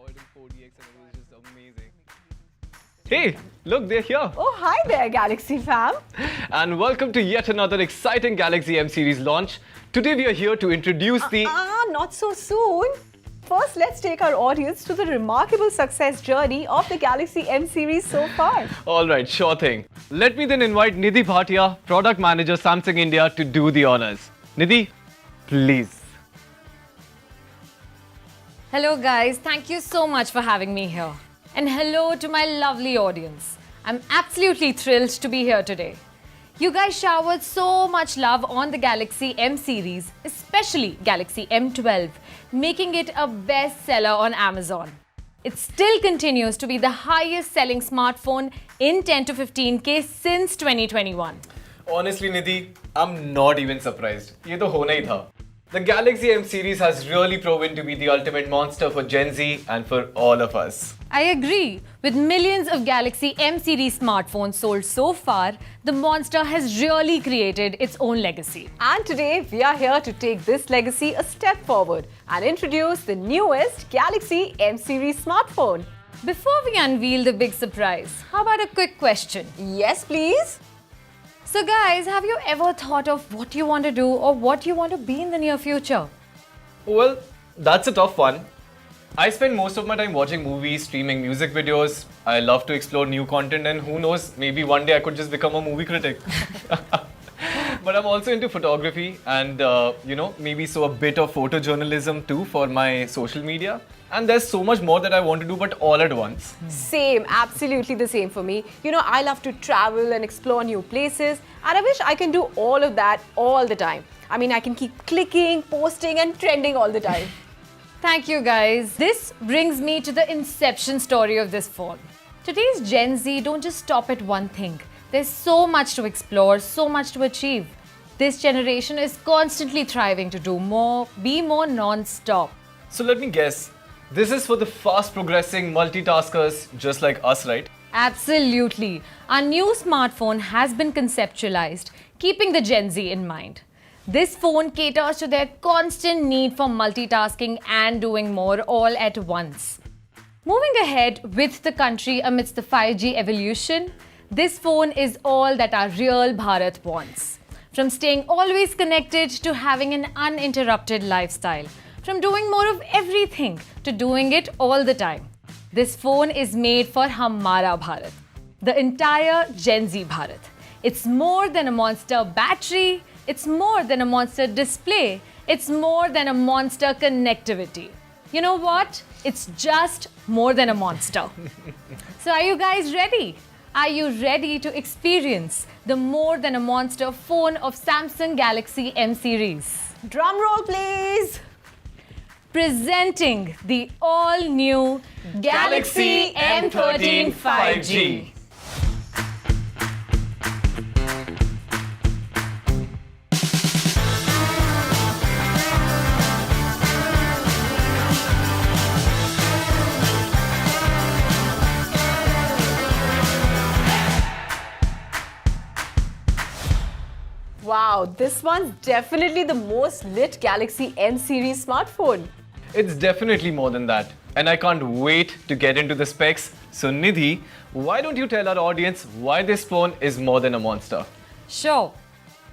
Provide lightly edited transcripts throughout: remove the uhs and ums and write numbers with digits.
saw it in 4DX and it was just amazing. Hey, look, they're here. Oh, hi there, Galaxy fam. And welcome to yet another exciting Galaxy M series launch. Today we are here to introduce the... Not so soon. First, let's take our audience to the remarkable success journey of the Galaxy M series so far. Alright, sure thing. Let me then invite Nidhi Bhatia, Product Manager Samsung India, to do the honors. Nidhi, please. Hello guys, thank you so much for having me here. And hello to my lovely audience. I'm absolutely thrilled to be here today. You guys showered so much love on the Galaxy M series, especially Galaxy M12, making it a bestseller on Amazon. It still continues to be the highest selling smartphone in 10 to 15K since 2021. Honestly, Nidhi, I'm not even surprised. ये तो होना ही था. The Galaxy M series has really proven to be the ultimate monster for Gen Z and for all of us. I agree. With millions of Galaxy M series smartphones sold so far, the monster has really created its own legacy. And today, we are here to take this legacy a step forward and introduce the newest Galaxy M series smartphone. Before we unveil the big surprise, how about a quick question? Yes, please. So guys, have you ever thought of what you want to do or what you want to be in the near future? Well, that's a tough one. I spend most of my time watching movies, streaming music videos. I love to explore new content, and who knows, maybe one day I could just become a movie critic. But I'm also into photography and, maybe so a bit of photojournalism too for my social media. And there's so much more that I want to do, but all at once. Same, absolutely the same for me. You know, I love to travel and explore new places, and I wish I can do all of that all the time. I mean, I can keep clicking, posting, and trending all the time. Thank you guys. This brings me to the inception story of this phone. Today's Gen Z don't just stop at one thing. There's so much to explore, so much to achieve. This generation is constantly thriving to do more, be more non-stop. So let me guess. This is for the fast progressing multitaskers just like us, right? Absolutely. Our new smartphone has been conceptualized, keeping the Gen Z in mind. This phone caters to their constant need for multitasking and doing more all at once. Moving ahead with the country amidst the 5G evolution, this phone is all that our real Bharat wants. From staying always connected to having an uninterrupted lifestyle. From doing more of everything to doing it all the time. This phone is made for Hamara Bharat, the entire Gen Z Bharat. It's more than a monster battery, it's more than a monster display, it's more than a monster connectivity. You know what? It's just more than a monster. So are you guys ready? Are you ready to experience the more than a monster phone of Samsung Galaxy M series? Drum roll, please. Presenting the all-new Galaxy M13 5G. Wow, this one's definitely the most lit Galaxy M series smartphone. It's definitely more than that. And I can't wait to get into the specs. So Nidhi, why don't you tell our audience why this phone is more than a monster? Sure.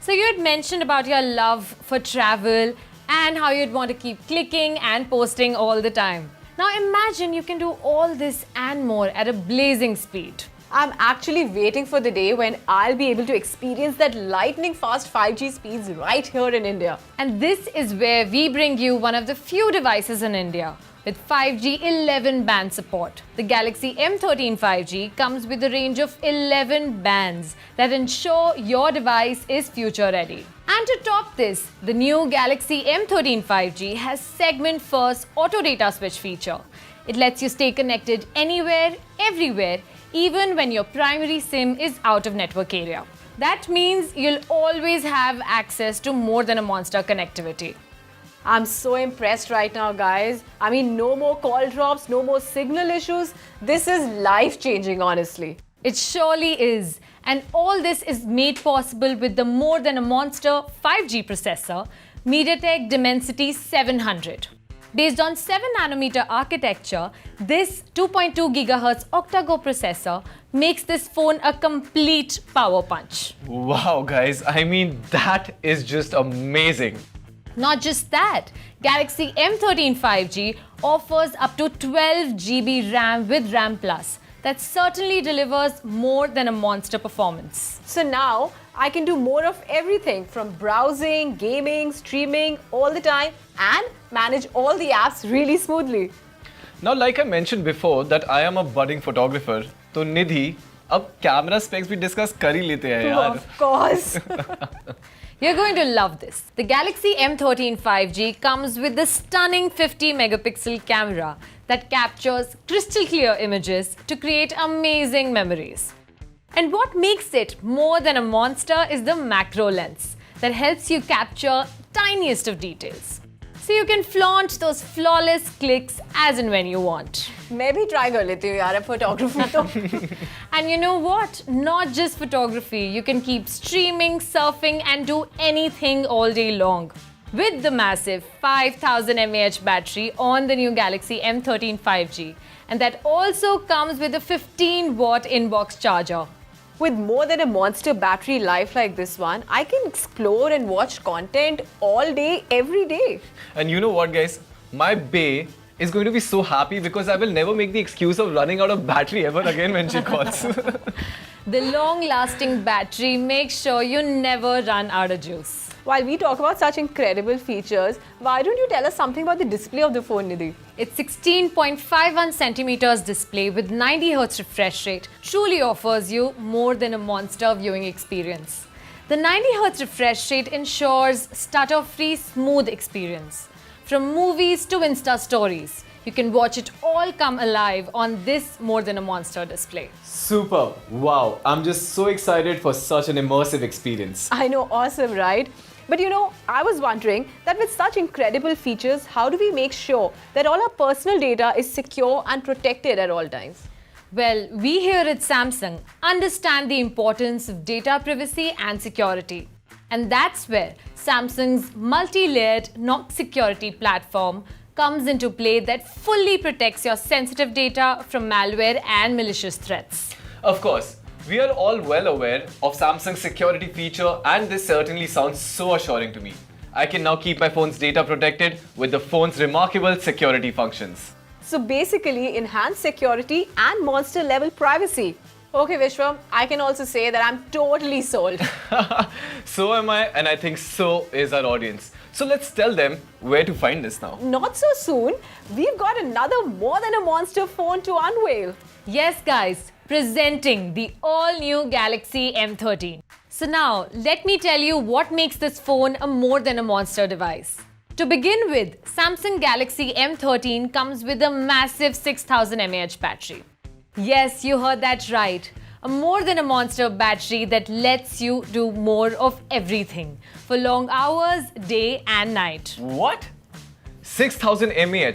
So you had mentioned about your love for travel and how you'd want to keep clicking and posting all the time. Now imagine you can do all this and more at a blazing speed. I'm actually waiting for the day when I'll be able to experience that lightning fast 5G speeds right here in India. And this is where we bring you one of the few devices in India with 5G 11 band support. The Galaxy M13 5G comes with a range of 11 bands that ensure your device is future ready. And to top this, the new Galaxy M13 5G has segment first auto data switch feature. It lets you stay connected anywhere, everywhere, even when your primary SIM is out of network area. That means you'll always have access to more than a monster connectivity. I'm so impressed right now, guys. I mean, no more call drops, no more signal issues. This is life-changing, honestly. It surely is. And all this is made possible with the more than a monster 5G processor, MediaTek Dimensity 700. Based on 7nm architecture, this 2.2 GHz octa-core processor makes this phone a complete power punch. Wow, guys, I mean, that is just amazing. Not just that, Galaxy M13 5G offers up to 12 GB RAM with RAM Plus. That certainly delivers more than a monster performance. So now I can do more of everything from browsing, gaming, streaming all the time and manage all the apps really smoothly. Now, like I mentioned before, that I am a budding photographer. So, Nidhi, अब camera specs भी discuss कर ही लेते हैं यार. Of course. You're going to love this. The Galaxy M13 5G comes with the stunning 50 megapixel camera that captures crystal clear images to create amazing memories. And what makes it more than a monster is the macro lens that helps you capture tiniest of details. So you can flaunt those flawless clicks as and when you want. मैं भी try कर लेती हूँ यार photography तो. And you know what? Not just photography, you can keep streaming, surfing and do anything all day long. With the massive 5000 mAh battery on the new Galaxy M13 5G. And that also comes with a 15-watt inbox charger. With more than a monster battery life like this one, I can explore and watch content all day, every day. And you know what, guys? My bae is going to be so happy because I will never make the excuse of running out of battery ever again when she calls. The long-lasting battery makes sure you never run out of juice. While we talk about such incredible features, why don't you tell us something about the display of the phone, Nidhi? Its 16.51 centimeters display with 90 Hz refresh rate truly offers you more than a monster viewing experience. The 90 Hz refresh rate ensures stutter-free smooth experience. From movies to Insta stories, you can watch it all come alive on this more than a monster display. Super! Wow, I'm just so excited for such an immersive experience. I know, awesome, right? But you know, I was wondering that with such incredible features, how do we make sure that all our personal data is secure and protected at all times? Well, we here at Samsung understand the importance of data privacy and security. And that's where Samsung's multi-layered Knox security platform comes into play that fully protects your sensitive data from malware and malicious threats. Of course, we are all well aware of Samsung's security feature and this certainly sounds so assuring to me. I can now keep my phone's data protected with the phone's remarkable security functions. So basically, enhanced security and monster level privacy. Okay, Vishwa, I can also say that I'm totally sold. So am I, and I think so is our audience. So let's tell them where to find this now. Not so soon. We've got another more than a monster phone to unveil. Yes, guys, presenting the all-new Galaxy M13. So now, let me tell you what makes this phone a more than a monster device. To begin with, Samsung Galaxy M13 comes with a massive 6000 mAh battery. Yes, you heard that right. A more than a monster battery that lets you do more of everything for long hours, day and night. What? 6000 mAh?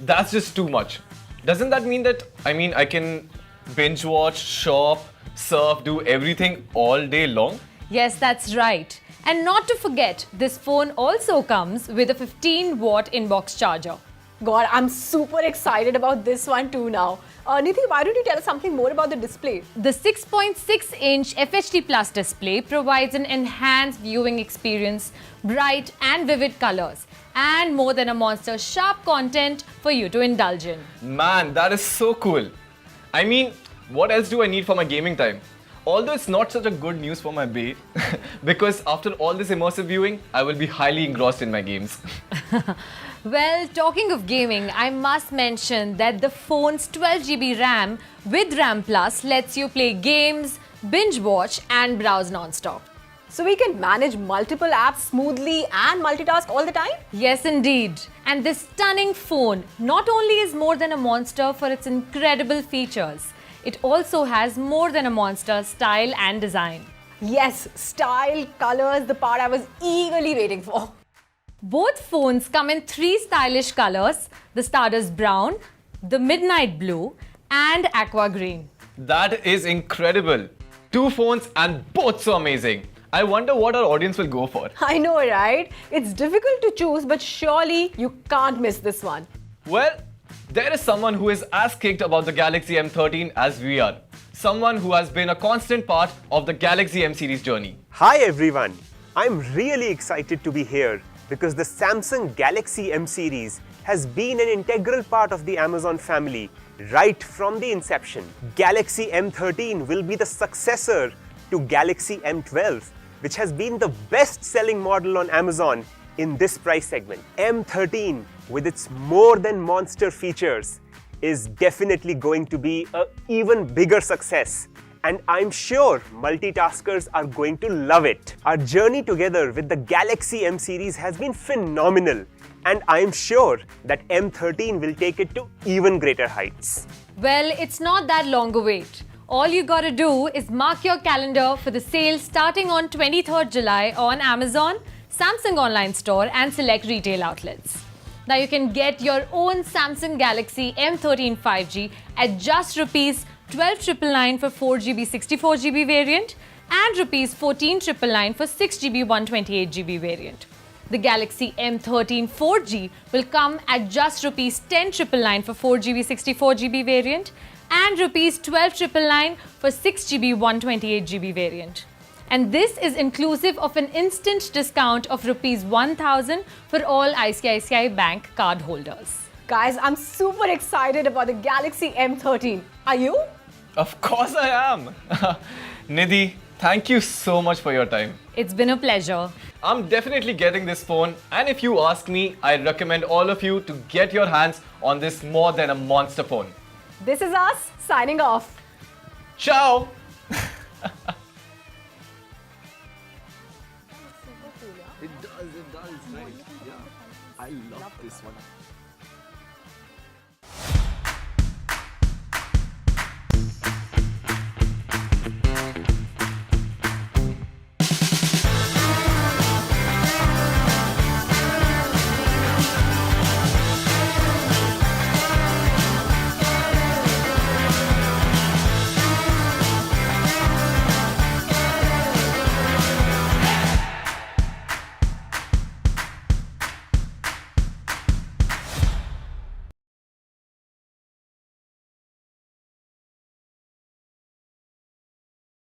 That's just too much. Doesn't that mean that, I can binge watch, shop, surf, do everything all day long? Yes, that's right. And not to forget, this phone also comes with a 15-watt inbox charger. God, I'm super excited about this one too now. Nidhi, why don't you tell us something more about the display? The 6.6-inch FHD Plus display provides an enhanced viewing experience, bright and vivid colors, and more than a monster sharp content for you to indulge in. Man, that is so cool. What else do I need for my gaming time? Although it's not such a good news for my bae, because after all this immersive viewing, I will be highly engrossed in my games. Well, talking of gaming, I must mention that the phone's 12 GB RAM with RAM Plus lets you play games, binge watch and browse non-stop. So we can manage multiple apps smoothly and multitask all the time? Yes, indeed. And this stunning phone not only is more than a monster for its incredible features, it also has more than a monster style and design. Yes, style, colors, the part I was eagerly waiting for. Both phones come in 3 stylish colors, the Stardust Brown, the Midnight Blue and Aqua Green. That is incredible. 2 phones and both so amazing. I wonder what our audience will go for. I know, right? It's difficult to choose, but surely you can't miss this one. Well, there is someone who is as kicked about the Galaxy M13 as we are. Someone who has been a constant part of the Galaxy M series journey. Hi everyone, I'm really excited to be here because the Samsung Galaxy M series has been an integral part of the Amazon family right from the inception. Galaxy M13 will be the successor to Galaxy M12, which has been the best-selling model on Amazon in this price segment. M13, with its more than monster features, is definitely going to be an even bigger success. And I'm sure multitaskers are going to love it. Our journey together with the Galaxy M series has been phenomenal. And I'm sure that M13 will take it to even greater heights. Well, it's not that long a wait. All you gotta do is mark your calendar for the sale starting on 23rd July on Amazon, Samsung Online Store and select retail outlets. Now you can get your own Samsung Galaxy M13 5G at just Rs 12,999 for 4GB 64GB variant and Rs 14,999 for 6GB 128GB variant. The Galaxy M13 4G will come at just Rs 10,999 for 4GB 64GB variant and Rs 12,999 for 6GB 128GB variant. And this is inclusive of an instant discount of Rs 1,000 for all ICICI Bank card holders. Guys, I'm super excited about the Galaxy M13. Are you? Of course I am. Nidhi, thank you so much for your time. It's been a pleasure. I'm definitely getting this phone, and if you ask me, I recommend all of you to get your hands on this more than a monster phone. This is us signing off. Ciao! It does, right? Yeah. I love this one.